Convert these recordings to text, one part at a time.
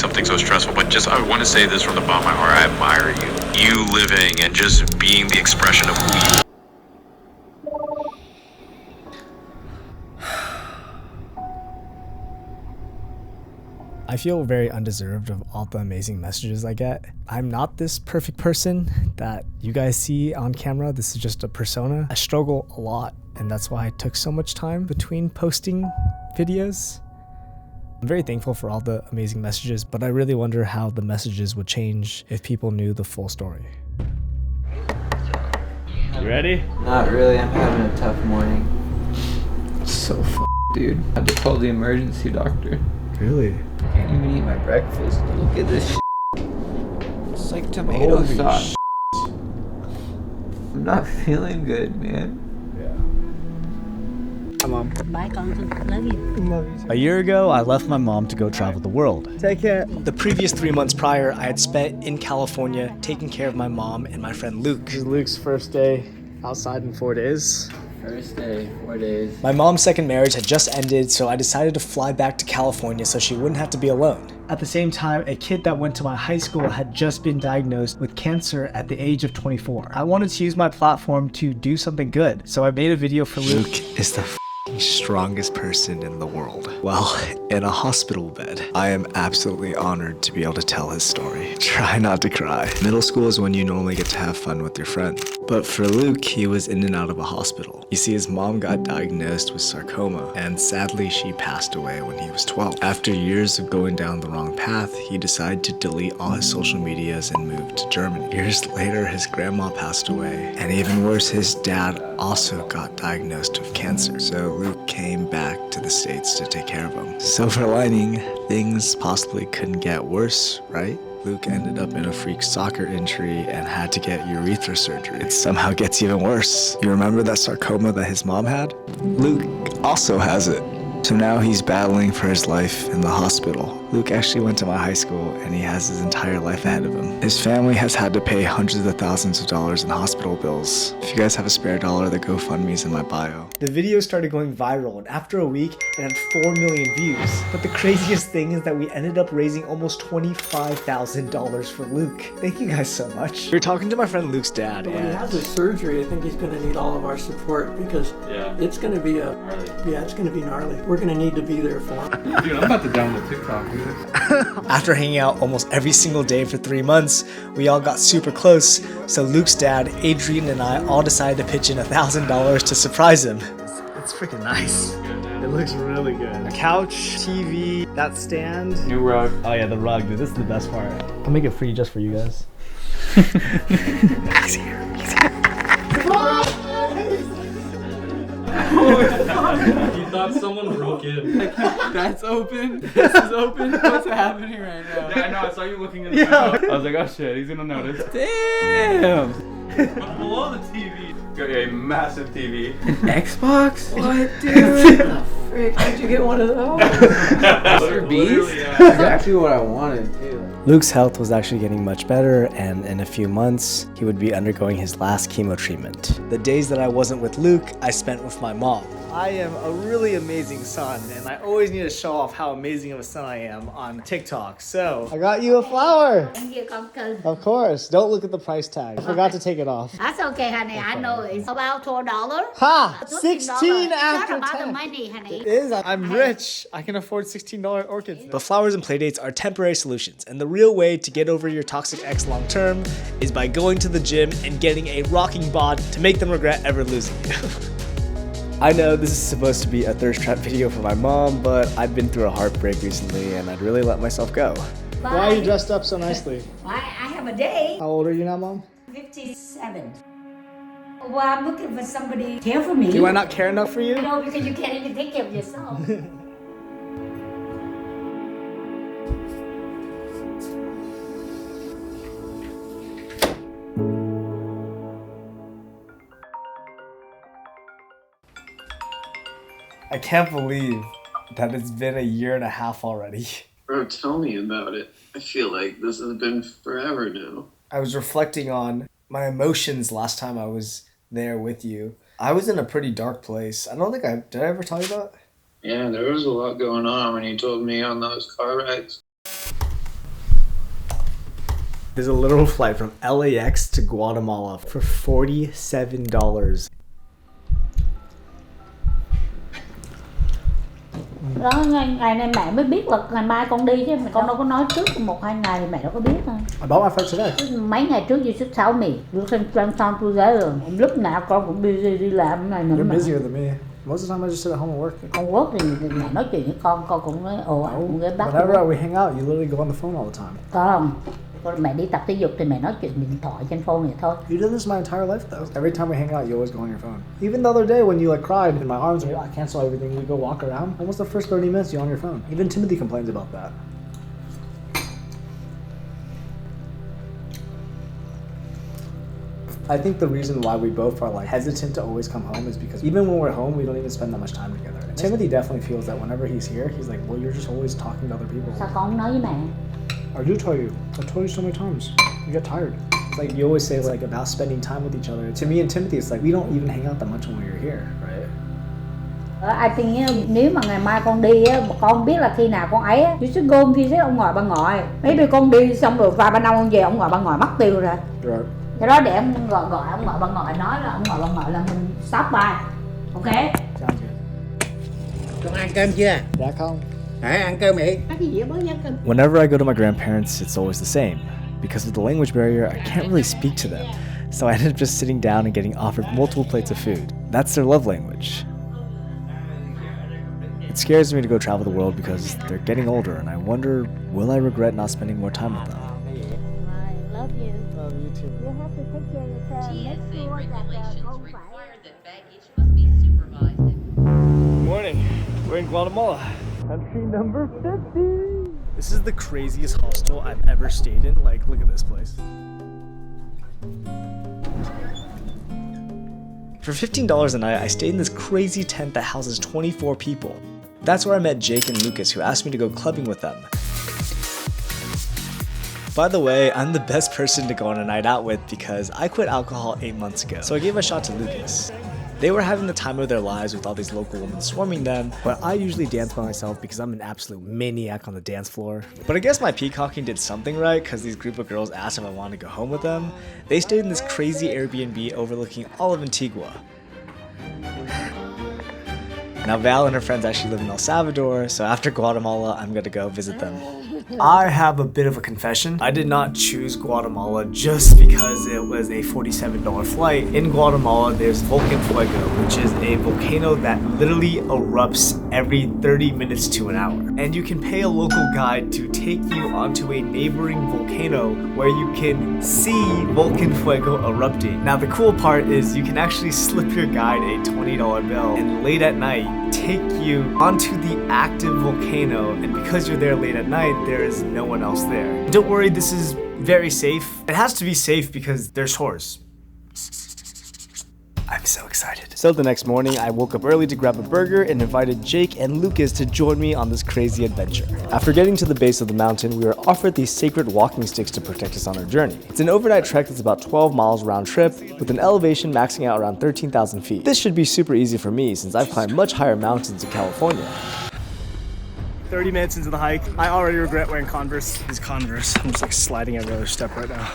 something so stressful, but just I want to say this from the bottom of my heart. I admire you. You living and just being the expression of who you are. I feel very undeserved of all the amazing messages I get. I'm not this perfect person that you guys see on camera. This is just a persona. I struggle a lot, and that's why I took so much time between posting videos. I'm very thankful for all the amazing messages, but I really wonder how the messages would change if people knew the full story. You ready? Not really, I'm having a tough morning. So dude. I had to call the emergency doctor. Really? Can't even eat my breakfast. Look at this It's like tomato sauce. I'm not feeling good, man. Hi, Mom. Bye, Constance. Love you. Love you too. A year ago, I left my mom to go travel the world. Take care. The previous 3 months prior, I had spent in California taking care of my mom and my friend Luke. This is Luke's first day outside in 4 days. First day, 4 days. My mom's second marriage had just ended, so I decided to fly back to California so she wouldn't have to be alone. At the same time, a kid that went to my high school had just been diagnosed with cancer at the age of 24. I wanted to use my platform to do something good, so I made a video for Luke. Luke is the strongest person in the world. Well, in a hospital bed. I am absolutely honored to be able to tell his story. Try not to cry. Middle school is when you normally get to have fun with your friends. But for Luke, he was in and out of a hospital. You see, his mom got diagnosed with sarcoma, and sadly she passed away when he was 12. After years of going down the wrong path, he decided to delete all his social medias and move to Germany. Years later, his grandma passed away, and even worse, his dad also got diagnosed with cancer. So Luke came back to the States to take care of him. Silver lining, things possibly couldn't get worse, right? Luke ended up in a freak soccer injury and had to get urethra surgery. It somehow gets even worse. You remember that sarcoma that his mom had? Luke also has it. So now he's battling for his life in the hospital. Luke actually went to my high school and he has his entire life ahead of him. His family has had to pay hundreds of thousands of dollars in hospital bills. If you guys have a spare dollar, the GoFundMe's in my bio. The video started going viral, and after a week, it had 4 million views. But the craziest thing is that we ended up raising almost $25,000 for Luke. Thank you guys so much. We were talking to my friend Luke's dad. When he has his surgery, I think he's going to need all of our support because it's going to be it's going to be gnarly. We're going to need to be there for him. Dude, I'm about to download TikTok, dude. After hanging out almost every single day for 3 months, we all got super close, so Luke's dad, Adrian, and I all decided to pitch in $1,000 to surprise him. It's freaking nice. It looks really good. A couch, TV, that stand. New rug. Oh yeah, the rug, dude. This is the best part. I'll make it free just for you guys. He's here. You thought someone broke in. That's open. This is open. What's happening right now? Yeah, I know. I saw you looking in the window. I was like, oh shit, he's gonna notice. Damn. But below the TV, got a massive TV. Xbox? What, dude? Oh, frick, how'd you get one of those? Mr. Beast? Exactly what I wanted, too. Luke's health was actually getting much better, and in a few months, he would be undergoing his last chemo treatment. The days that I wasn't with Luke, I spent with my mom. I am a really amazing son, and I always need to show off how amazing of a son I am on TikTok. So, I got you a flower. Thank you, Constance. Of course. Don't look at the price tag. I forgot to take it off. That's okay, honey. I know it's about $12. Ha! $16. 16 It's after not about 10. the money, honey. It is. I'm rich. I can afford $16 orchids. But flowers and playdates are temporary solutions, and the real way to get over your toxic ex long term is by going to the gym and getting a rocking bod to make them regret ever losing you. I know this is supposed to be a thirst trap video for my mom, but I've been through a heartbreak recently and I'd really let myself go. Bye. Why are you dressed up so nicely? Why, I have a day. How old are you now, Mom? 57. Well, I'm looking for somebody to care for me. Do I not care enough for you? No, because you can't even take care of yourself. I can't believe that it's been 1.5 years already. Bro, tell me about it. I feel like this has been forever now. I was reflecting on my emotions last time I was there with you. I was in a pretty dark place. I don't think did I ever tell you that? Yeah, there was a lot going on when you told me on those car rides. There's a literal flight from LAX to Guatemala for $47. Đó, ngày nay mẹ mới biết là ngày mai con đi chứ con đâu có nói trước 1-2 ngày thì mẹ đâu có biết thôi. I bought my flight today. Mấy ngày trước you should tell me. You can sound together. Lúc nào con cũng busy đi làm này nữa. You're mà. busier than me. Most of the time I just sit at home and work. Con work thì mẹ nói chuyện với con cũng nói cũng ghé bắt. Whenever we hang out, you literally go on the phone all the time. Con mẹ đi tập thể dục thì mẹ nói chuyện điện thoại trên phone vậy thôi. You did this my entire life though. Every time we hang out, you always go on your phone. Even the other day when you like cried and my arms were, I cancel everything, we go walk around. Almost the first 30 minutes you're on your phone. Even Timothy complains about that. I think the reason why we both are like hesitant to always come home is because even when we're home, we don't even spend that much time together. Timothy definitely feels that whenever he's here, he's like, well, you're just always talking to other people. Sao con không nói với mẹ? I do tell you. I told you so many times. You get tired. It's like you always say like about spending time with each other. To me and Timothy, it's like we don't even hang out that much when you're here, right? I think nếu mà ngày mai con đi á, con biết là khi nào con ấy á, you should go and visit ông ngoại bà ngoại. Maybe con đi xong rồi vài ba năm con về ông ngoại bà ngoại mất tiêu rồi. Right. Cái đó để em gọi ông ngoại bà ngoại nói là ông ngoại bà ngoại là mình stop by. Ok? Sounds good. Con ăn cơm chưa? Dạ không. Hả, ăn cơm đi. Whenever I go to my grandparents, it's always the same. Because of the language barrier, I can't really speak to them. So I ended up just sitting down and getting offered multiple plates of food. That's their love language. It scares me to go travel the world because they're getting older, and I wonder, will I regret not spending more time with them? I love you. Love you too. You have to take care of yourself. TSA regulations require that baggage must be supervised. Morning. We're in Guatemala. Country number 50. This is the craziest hostel I've ever stayed in. Like, look at this place. For $15 a night, I stayed in this crazy tent that houses 24 people. That's where I met Jake and Lucas, who asked me to go clubbing with them. By the way, I'm the best person to go on a night out with because I quit alcohol 8 months ago, so I gave a shot to Lucas. They were having the time of their lives with all these local women swarming them, but I usually dance by myself because I'm an absolute maniac on the dance floor. But I guess my peacocking did something right because these group of girls asked if I wanted to go home with them. They stayed in this crazy Airbnb overlooking all of Antigua. Now Val and her friends actually live in El Salvador, so after Guatemala, I'm gonna go visit them. I have a bit of a confession. I did not choose Guatemala just because it was a $47 flight. In Guatemala, there's Volcano, which is a volcano that literally erupts every 30 minutes to an hour. And you can pay a local guide to take you onto a neighboring volcano where you can see Volcano erupting. Now the cool part is you can actually slip your guide a $20 bill and late at night take you onto the active volcano, and because you're there late at night, there is no one else there. Don't worry, this is very safe. It has to be safe because there's whores. I'm so excited. So the next morning, I woke up early to grab a burger and invited Jake and Lucas to join me on this crazy adventure. After getting to the base of the mountain, we were offered these sacred walking sticks to protect us on our journey. It's an overnight trek that's about 12 miles round trip, with an elevation maxing out around 13,000 feet. This should be super easy for me since I've climbed much higher mountains in California. 30 minutes into the hike, I already regret wearing Converse. These Converse, I'm just like sliding every other step right now.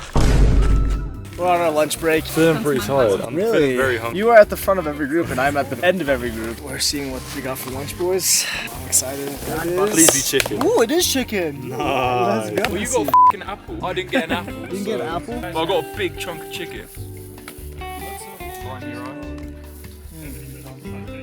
We're on our lunch break. Feeling pretty tired. I'm Really? feeling very hungry. You are at the front of every group and I'm at the end of every group. We're seeing what we got for lunch, boys. I'm excited. There it is. Please be chicken. Ooh, it is chicken. Let's go. Well, you got a f***ing apple. I didn't get an apple. You didn't get an apple? Well, I got a big chunk of chicken.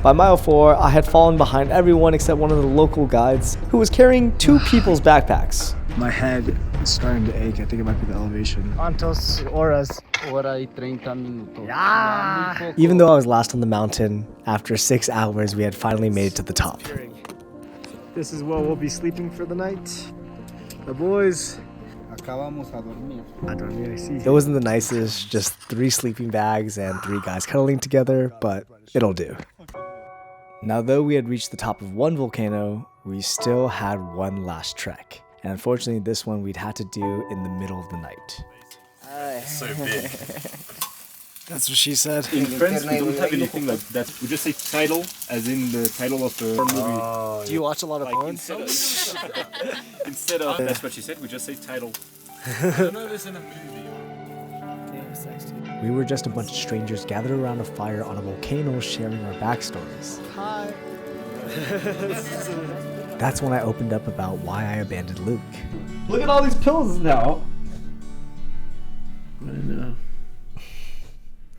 By mile 4, I had fallen behind everyone except one of the local guides who was carrying 2 people's backpacks. My head is starting to ache. I think it might be the elevation. ¿Cuántas horas? Hora y 30 minutos. Yeah. Even though I was last on the mountain, after 6 hours, we had finally made it to the top. This is where we'll be sleeping for the night. The boys. Acabamos a dormir. It wasn't the nicest, just 3 sleeping bags and 3 guys cuddling together, but it'll do. Now, though we had reached the top of one volcano, we still had one last trek. And unfortunately, this one we'd had to do in the middle of the night. So big. That's what she said. In France, we don't have anything like that. We just say title, as in the title of the movie. Do you watch a lot of porn? Instead of that's what she said, we just say title. I know this in a movie. We were just a bunch of strangers gathered around a fire on a volcano sharing our backstories. Hi. That's when I opened up about why I abandoned Luke. Look at all these pills now. I know.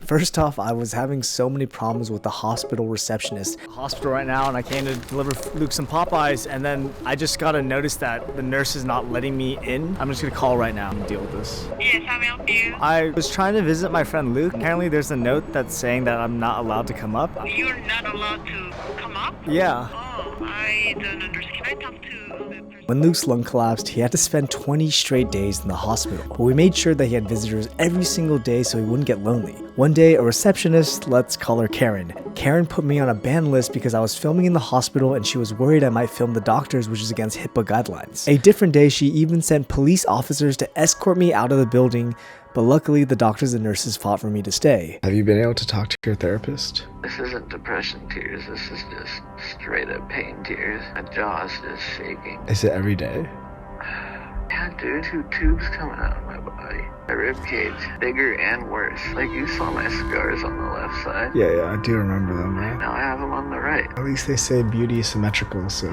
First off, I was having so many problems with the hospital receptionist. Hospital right now, and I came to deliver Luke some Popeyes, and then I just got a notice that the nurse is not letting me in. I'm just gonna call right now and deal with this. Yes, how may I help you? I was trying to visit my friend Luke. Apparently there's a note that's saying that I'm not allowed to come up. You're not allowed to come up? Yeah. Oh, I don't understand. Can I talk to the person? When Luke's lung collapsed, he had to spend 20 straight days in the hospital, but we made sure that he had visitors every single day so he wouldn't get lonely. One day, a receptionist, let's call her Karen. Karen put me on a ban list because I was filming in the hospital and she was worried I might film the doctors, which is against HIPAA guidelines. A different day, she even sent police officers to escort me out of the building, but luckily the doctors and nurses fought for me to stay. Have you been able to talk to your therapist? This isn't depression tears, this is just straight up pain tears. My jaw's just shaking. Is it every day? Yeah, dude, 2 tubes coming out of my body. My ribcage, bigger and worse. Like you saw my scars on the left side. Yeah, I do remember them, man. Now I have them on the right. At least they say beauty is symmetrical, so...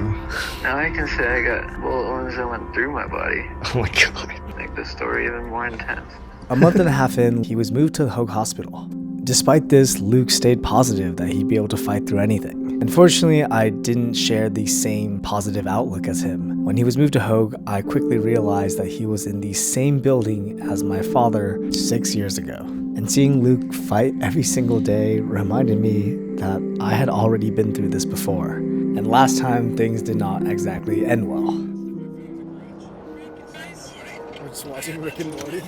Now I can say I got bullet wounds that went through my body. Oh my god. Make the story even more intense. A month and a half in, he was moved to the Hoag Hospital. Despite this, Luke stayed positive that he'd be able to fight through anything. Unfortunately, I didn't share the same positive outlook as him. When he was moved to Hoag, I quickly realized that he was in the same building as my father 6 years ago. And seeing Luke fight every single day reminded me that I had already been through this before. And last time, things did not exactly end well. We're just watching Rick and Morty.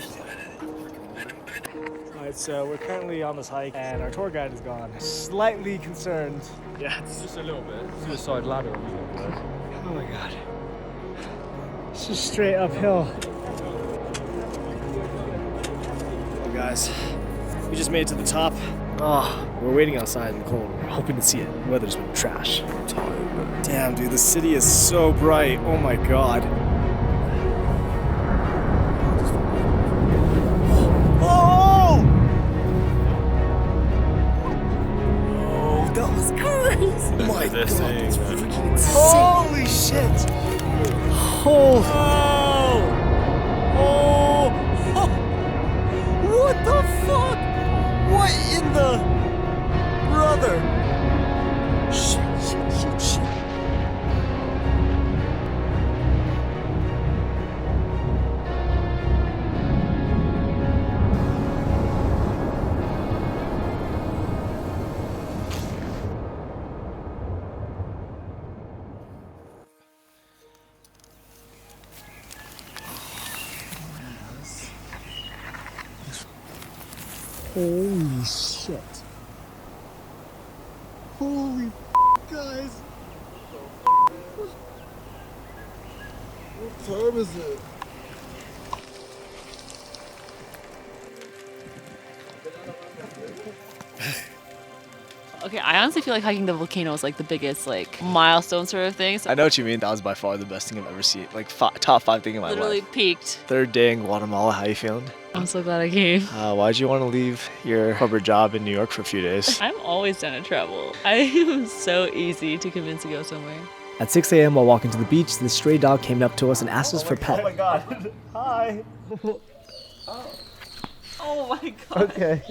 Alright, so we're currently on this hike and our tour guide is gone. Slightly concerned. Yeah, it's just a little bit. Suicide ladder. Oh my god. It's just straight uphill. Oh guys, we just made it to the top. Oh, we're waiting outside in the cold. We're hoping to see it. The weather's been trash. I'm tired. Damn, dude, the city is so bright. Oh my god. That was crazy! Oh my god, that's freaking insane. Holy shit! Oh! Oh! What the fuck? What in the... Brother! Shit. Holy shit. Holy guys. What time is it? Okay, I honestly feel like hiking the volcano is like the biggest like milestone sort of thing. So I know what you mean. That was by far the best thing I've ever seen. Like top 5 thing in my literally life. peaked. Third day in Guatemala. How you feeling? I'm so glad I came. Why'd you want to leave your corporate job in New York for a few days? I'm always down to travel. I am so easy to convince to go somewhere. At 6 a.m. while walking to the beach, this stray dog came up to us and asked us for pet. Oh my god. Hi. Oh my god. Okay.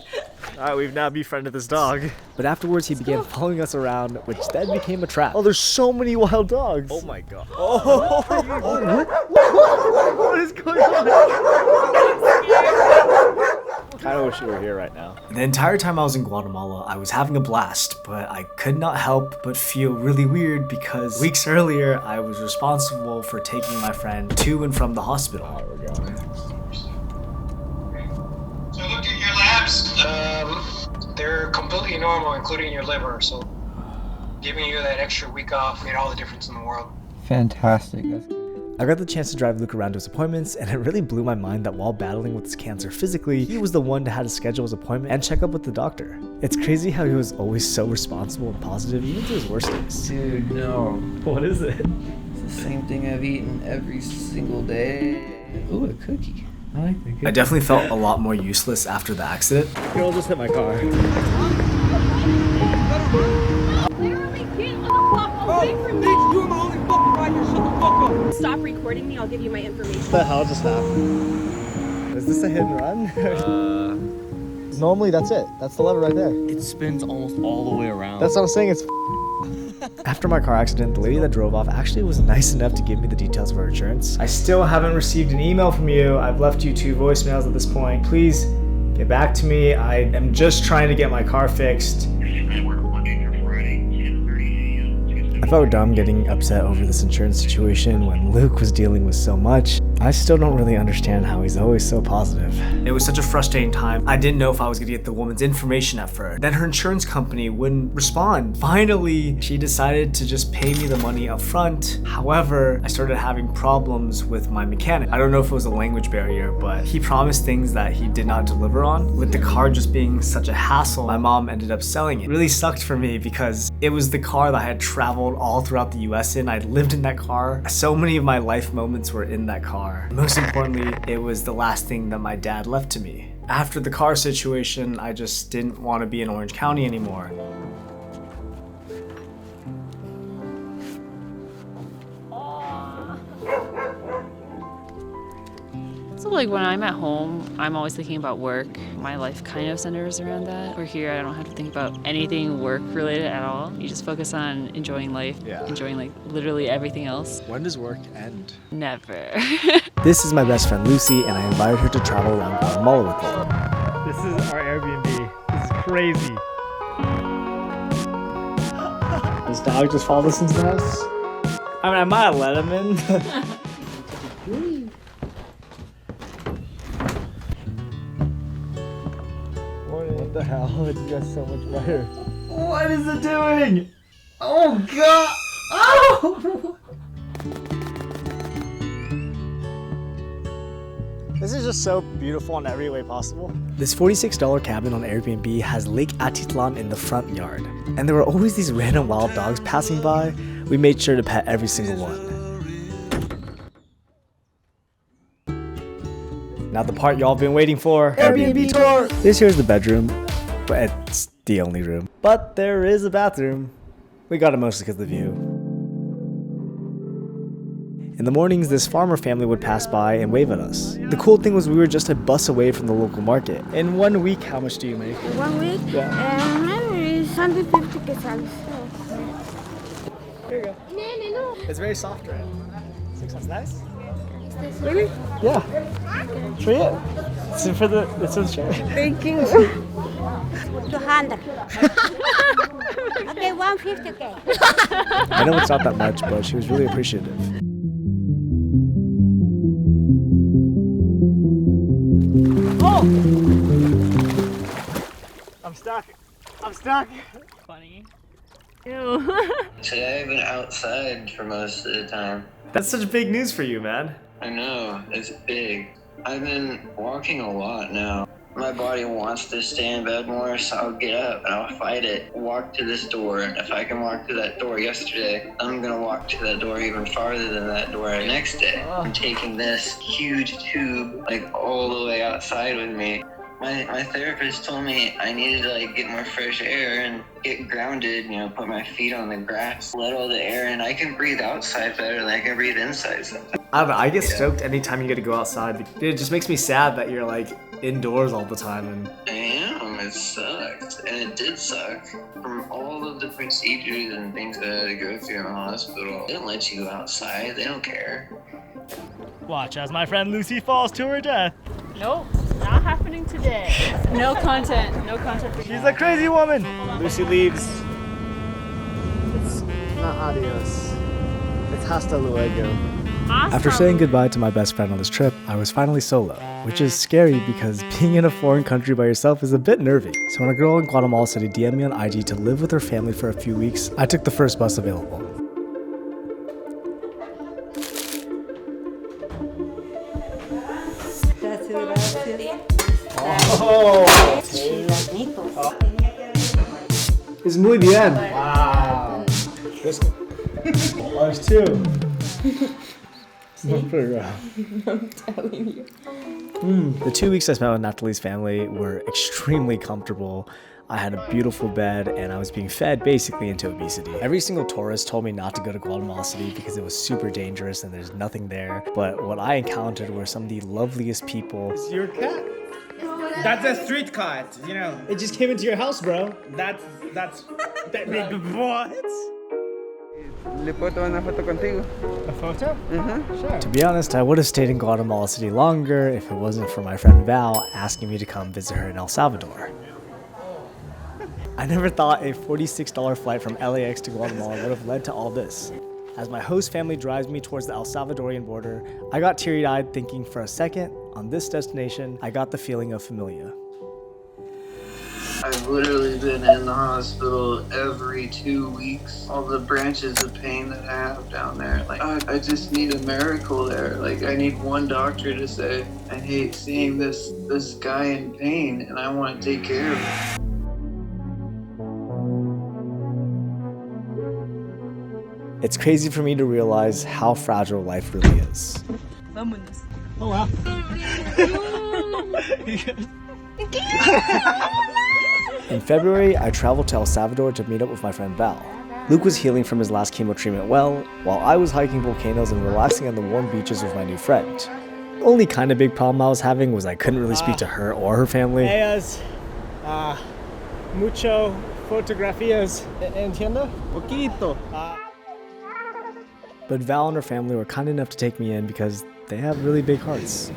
Alright, we've now befriended this dog. But afterwards, he began following us around, which then became a trap. Oh, there's so many wild dogs. Oh my god. Oh, what is going on? I kinda wish you were here right now. The entire time I was in Guatemala, I was having a blast, but I could not help but feel really weird because weeks earlier, I was responsible for taking my friend to and from the hospital. We're going. So look at your labs. They're completely normal, including your liver. So giving you that extra week off made all the difference in the world. Fantastic. That's good. I got the chance to drive Luke around to his appointments, and it really blew my mind that while battling with his cancer physically, he was the one to have to schedule his appointment and check up with the doctor. It's crazy how he was always so responsible and positive, even through his worst days. Dude, no. What is it? It's the same thing I've eaten every single day. Ooh, a cookie. I definitely felt a lot more useless after the accident. Girl just hit my car. Stop recording me, I'll give you my information. What the hell just happened? Is this a hit and run? Normally that's it. That's the lever right there. It spins almost all the way around. That's what I'm saying, it's After my car accident, the lady that drove off actually was nice enough to give me the details of her insurance. I still haven't received an email from you. I've left you 2 voicemails at this point. Please get back to me. I am just trying to get my car fixed. I felt dumb getting upset over this insurance situation when Luke was dealing with so much. I still don't really understand how he's always so positive. It was such a frustrating time. I didn't know if I was gonna get the woman's information at first. Then her insurance company wouldn't respond. Finally, she decided to just pay me the money up front. However, I started having problems with my mechanic. I don't know if it was a language barrier, but he promised things that he did not deliver on. With the car just being such a hassle, my mom ended up selling it. It really sucked for me because it was the car that I had traveled all throughout the US in. I'd lived in that car. So many of my life moments were in that car. Most importantly, it was the last thing that my dad left to me. After the car situation, I just didn't want to be in Orange County anymore. So like when I'm at home, I'm always thinking about work. My life kind of centers around that. We're here, I don't have to think about anything work related at all. You just focus on enjoying life, enjoying like literally everything else. When does work end? Never. This is my best friend Lucy, and I invited her to travel around Guatemala with me. This is our Airbnb. This is crazy. This dog just followed us into the house? I mean, I might have let him in. What the hell? It's just so much better. What is it doing? Oh god! Oh! This is just so beautiful in every way possible. This $46 cabin on Airbnb has Lake Atitlan in the front yard. And there were always these random wild dogs passing by. We made sure to pet every single one. Now the part y'all been waiting for. Airbnb tour! This here's the bedroom, but it's the only room. But there is a bathroom. We got it mostly because of the view. In the mornings, this farmer family would pass by and wave at us. The cool thing was we were just a bus away from the local market. In 1 week, how much do you make? 1 week? Yeah. Maybe 150 quetzales. Here you go. It's very soft, right? That's nice. Really? Yeah. For you. It's for the show. Thank you. 200. Okay, 150. Okay. I know it's not that much, but she was really appreciative. Oh! I'm stuck. I'm stuck. Funny. Ew. Today I've been outside for most of the time. That's such big news for you, man. I know, it's big. I've been walking a lot now. My body wants to stay in bed more, so I'll get up and I'll fight it. Walk to this door, and if I can walk to that door yesterday, I'm gonna walk to that door even farther than that door the next day. I'm taking this huge tube like all the way outside with me. My therapist told me I needed to like get more fresh air and get grounded, you know, put my feet on the grass, let all the air in. I can breathe outside better than I can breathe inside sometimes. I don't know, I get stoked anytime you get to go outside. It just makes me sad that you're like indoors all the time. And I am, it sucks. And it did suck. From all of the procedures and things that I had to go through in the hospital, they don't let you go outside, they don't care. watch as my friend Lucy falls to her death. Nope, not happening today. No content, no content. She's a crazy woman. Lucy leaves. It's not adios. It's hasta luego. After saying goodbye to my best friend on this trip, I was finally solo, which is scary because being in a foreign country by yourself is a bit nervy. So when a girl in Guatemala City DM'd me on IG to live with her family for a few weeks, I took the first bus available. Oh! It's muy bien. Wow. This one. Oh, there's two. I'm telling you. The 2 weeks I spent with Natalie's family were extremely comfortable. I had a beautiful bed and I was being fed basically into obesity. Every single tourist told me not to go to Guatemala City because it was super dangerous and there's nothing there. But what I encountered were some of the loveliest people. It's your cat. That's a street cat, you know. It just came into your house, bro. That What? ¿Le puedo tomar una foto contigo? A photo? Sure. To be honest, I would have stayed in Guatemala City longer if it wasn't for my friend Val asking me to come visit her in El Salvador. I never thought a $46 flight from LAX to Guatemala would have led to all this. As my host family drives me towards the El Salvadorian border, I got teary-eyed thinking for a second, on this destination, I got the feeling of familia. I've literally been in the hospital every 2 weeks. All the branches of pain that I have down there. Like, I just need a miracle there. Like, I need one doctor to say, I hate seeing this guy in pain and I want to take care of him. It's crazy for me to realize how fragile life really is. Vámonos. Oh wow. In February, I traveled to El Salvador to meet up with my friend Val. Luke was healing from his last chemo treatment well, while I was hiking volcanoes and relaxing on the warm beaches with my new friend. The only kind of big problem I was having was I couldn't really speak to her or her family. Ellas, mucho fotografías. Entiendo? Poquito. But Val and her family were kind enough to take me in because they have really big hearts.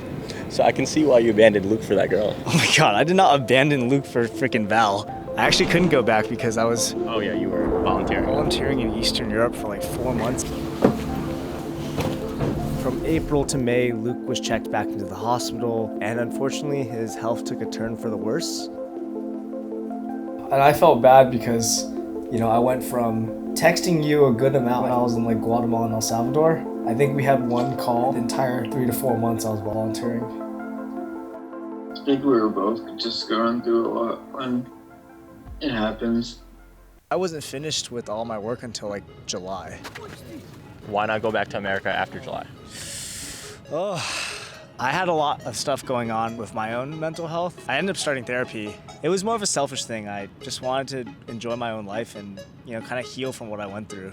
So I can see why you abandoned Luke for that girl. Oh my god, I did not abandon Luke for freaking Val. I actually couldn't go back because I was Oh yeah, you were volunteering in Eastern Europe for like 4 months. From April to May, Luke was checked back into the hospital, and unfortunately his health took a turn for the worse. And I felt bad because, you know, I went from texting you a good amount when I was in like Guatemala and El Salvador. I think we had one call the entire 3 to 4 months I was volunteering. I think we were both just going through a lot when it happens. I wasn't finished with all my work until like July. Why not go back to America after July? Oh, I had a lot of stuff going on with my own mental health. I ended up starting therapy. It was more of a selfish thing. I just wanted to enjoy my own life and, you know, kind of heal from what I went through.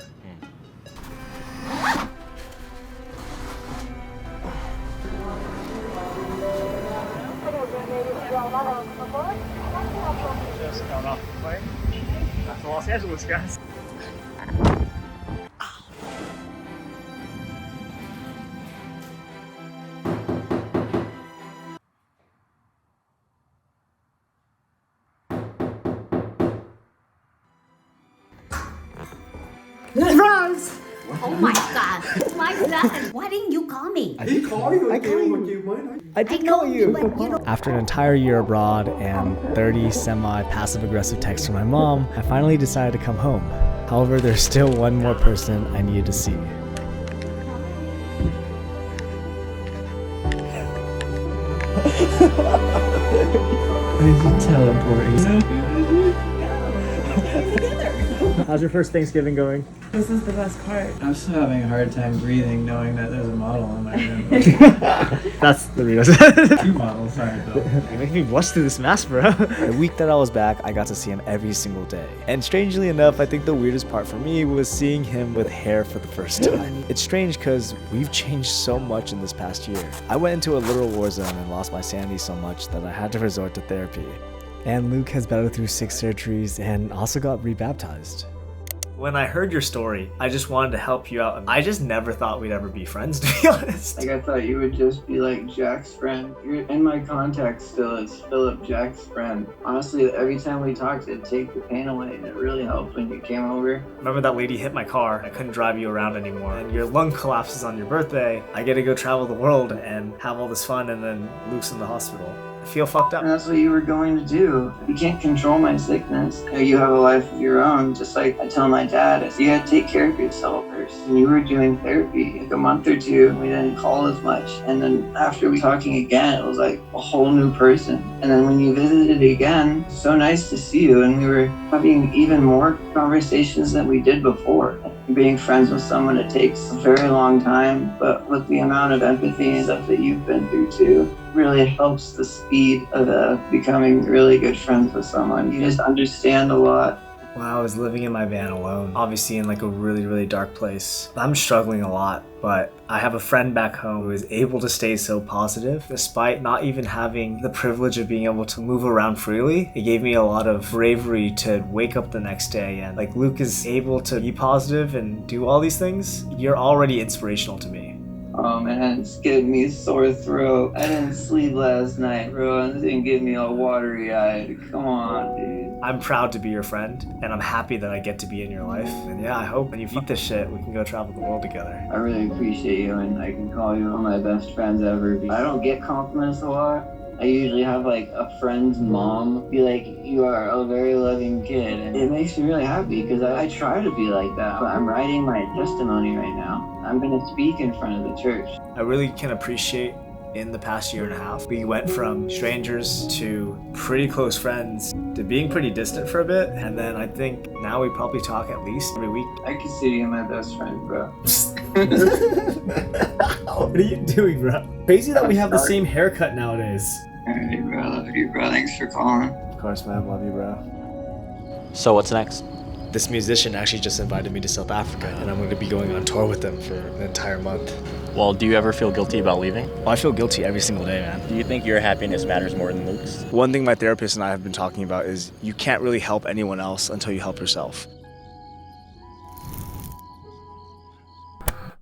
Just got off the plane. That's Los Angeles, guys. Surprise! Oh my god! Oh my god! Why didn't you call me? I did call you. After an entire year abroad and 30 semi-passive-aggressive texts from my mom, I finally decided to come home. However, there's still one more person I needed to see. How's your first Thanksgiving going? This is the best part. I'm still having a hard time breathing knowing that there's a model in my room. That's the real. 2 models, sorry though. You make me blush through this mask, bro. The week that I was back, I got to see him every single day. And strangely enough, I think the weirdest part for me was seeing him with hair for the first time. It's strange because we've changed so much in this past year. I went into a literal war zone and lost my sanity so much that I had to resort to therapy. And Luke has battled through 6 surgeries and also got rebaptized. When I heard your story, I just wanted to help you out. I just never thought we'd ever be friends, to be honest. Like, I thought you would just be like Jack's friend. You're in my contact still as Philip, Jack's friend. Honestly, every time we talked, it'd take the pain away, and it really helped when you came over. Remember that lady hit my car? I couldn't drive you around anymore. And your lung collapses on your birthday. I get to go travel the world and have all this fun, and then Luke's in the hospital. feel fucked up. And that's what you were going to do. You can't control my sickness. You have a life of your own. Just like I tell my dad, you gotta take care of yourself first. And you were doing therapy like a month or two. We didn't call as much. And then after we talking again, it was like a whole new person. And then when you visited again, so nice to see you. And we were having even more conversations than we did before. Being friends with someone, it takes a very long time, but with the amount of empathy and stuff that you've been through too, really helps the speed of becoming really good friends with someone. You just understand a lot. When I was living in my van alone, obviously in like a really, really dark place, I'm struggling a lot, but I have a friend back home who is able to stay so positive despite not even having the privilege of being able to move around freely. It gave me a lot of bravery to wake up the next day and like Luke is able to be positive and do all these things. You're already inspirational to me. Oh man, it's giving me a sore throat. I didn't sleep last night, bro, and this didn't get me all watery-eyed. Come on, dude. I'm proud to be your friend, and I'm happy that I get to be in your life. And yeah, I hope when you beat this shit, we can go travel the world together. I really appreciate you, and I can call you one of my best friends ever. I don't get compliments a lot. I usually have like a friend's mom be like, you are a very loving kid. And it makes me really happy because I try to be like that. I'm writing my testimony right now. I'm going to speak in front of the church. I really can appreciate in the past year and a half, we went from strangers to pretty close friends to being pretty distant for a bit. And then I think now we probably talk at least every week. I consider you my best friend, bro. What are you doing, bro? Crazy that we have the same haircut nowadays. Alright, bro. Love you, bro. Thanks for calling. Of course, man. Love you, bro. So what's next? This musician actually just invited me to South Africa, and I'm going to be going on tour with them for an entire month. Well, do you ever feel guilty about leaving? Well, I feel guilty every single day, man. Do you think your happiness matters more than Luke's? One thing my therapist and I have been talking about is you can't really help anyone else until you help yourself.